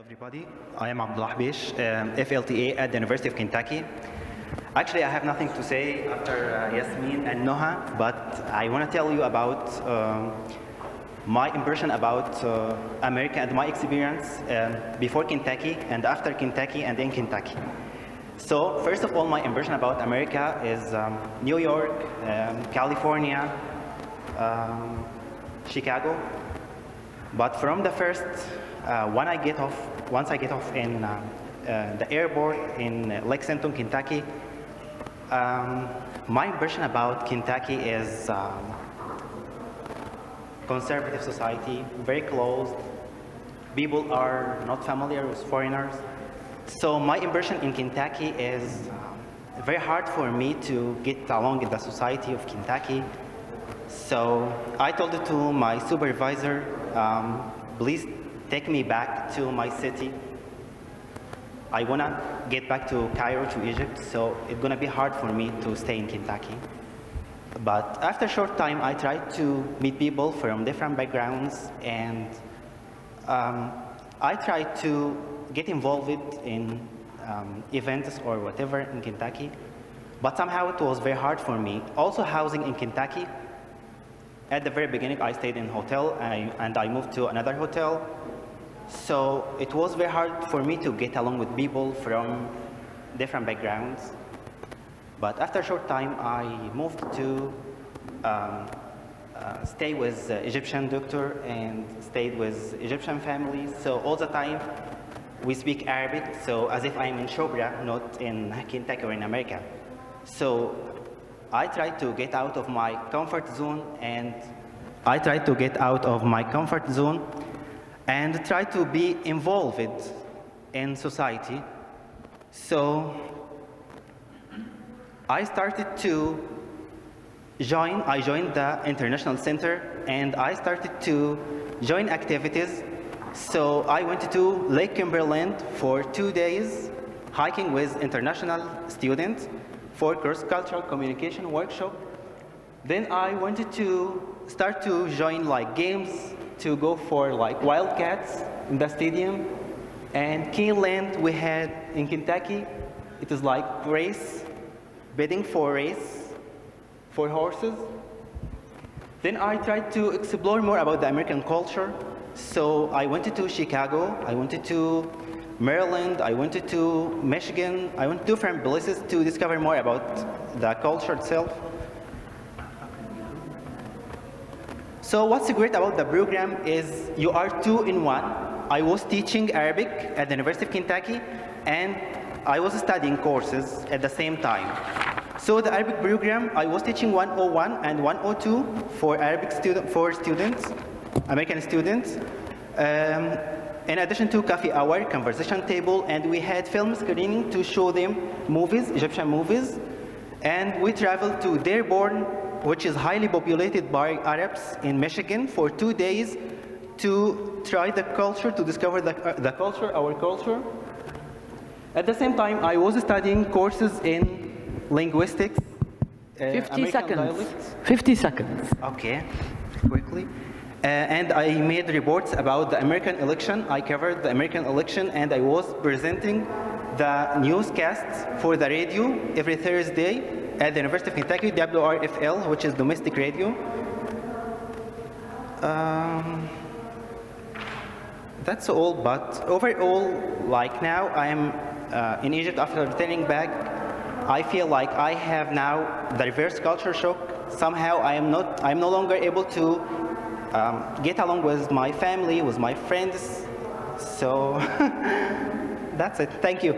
everybody. I am Abdullah Hebiesh, FLTA at the University of Kentucky. Actually, I have nothing to say after Yasmin and Noha, but I want to tell you about my impression about America and my experience before Kentucky and after Kentucky and in Kentucky. So, first of all, my impression about America is New York, California, Chicago. But from the first, once I get off in the airport in Lexington, Kentucky, my impression about Kentucky is conservative society, very closed. People are not familiar with foreigners. So my impression in Kentucky is very hard for me to get along in the society of Kentucky. So I told it to my supervisor, please take me back to my city. I want to get back to Cairo, to Egypt, so it's going to be hard for me to stay in Kentucky. But after a short time, I tried to meet people from different backgrounds, and I tried to get involved in events or whatever in Kentucky. But somehow it was very hard for me. Also, housing in Kentucky, at the very beginning, I stayed in a hotel, and I moved to another hotel. So it was very hard for me to get along with people from different backgrounds. But after a short time, I moved to stay with Egyptian doctor and stayed with Egyptian families. So all the time, we speak Arabic, so as if I'm in Shobra, not in Kentucky or in America. So I tried to get out of my comfort zone, and try to be involved in society. So I started to I joined the International Center, and I started to join activities. So I went to Lake Kimberland for 2 days, hiking with international students for cross-cultural communication workshop. Then I wanted to start to join like games, to go for like wildcats in the stadium. And Keeneland we had in Kentucky, it is like race, bidding for race for horses. Then I tried to explore more about the American culture. So I went to Chicago, I went to Maryland, I went to Michigan, I went to different places to discover more about the culture itself. So what's great about the program is you are 2-in-1. I was teaching Arabic at the University of Kentucky, and I was studying courses at the same time. So the Arabic program, I was teaching 101 and 102 for students, American students. In addition to coffee hour, conversation table, and we had film screening to show them movies, Egyptian movies. And we traveled to Dearborn, which is highly populated by Arabs in Michigan, for 2 days to try the culture, to discover the culture, our culture. At the same time, I was studying courses in linguistics, 50 seconds. Dialects. 50 seconds. Okay, quickly. And I made reports about the American election. I covered the American election, and I was presenting the newscasts for the radio every Thursday at the University of Kentucky, WRFL, which is domestic radio. That's all, but overall, like now, I am in Egypt after returning back. I feel like I have now the reverse culture shock. Somehow I'm no longer able to get along with my family, with my friends. So that's it. Thank you.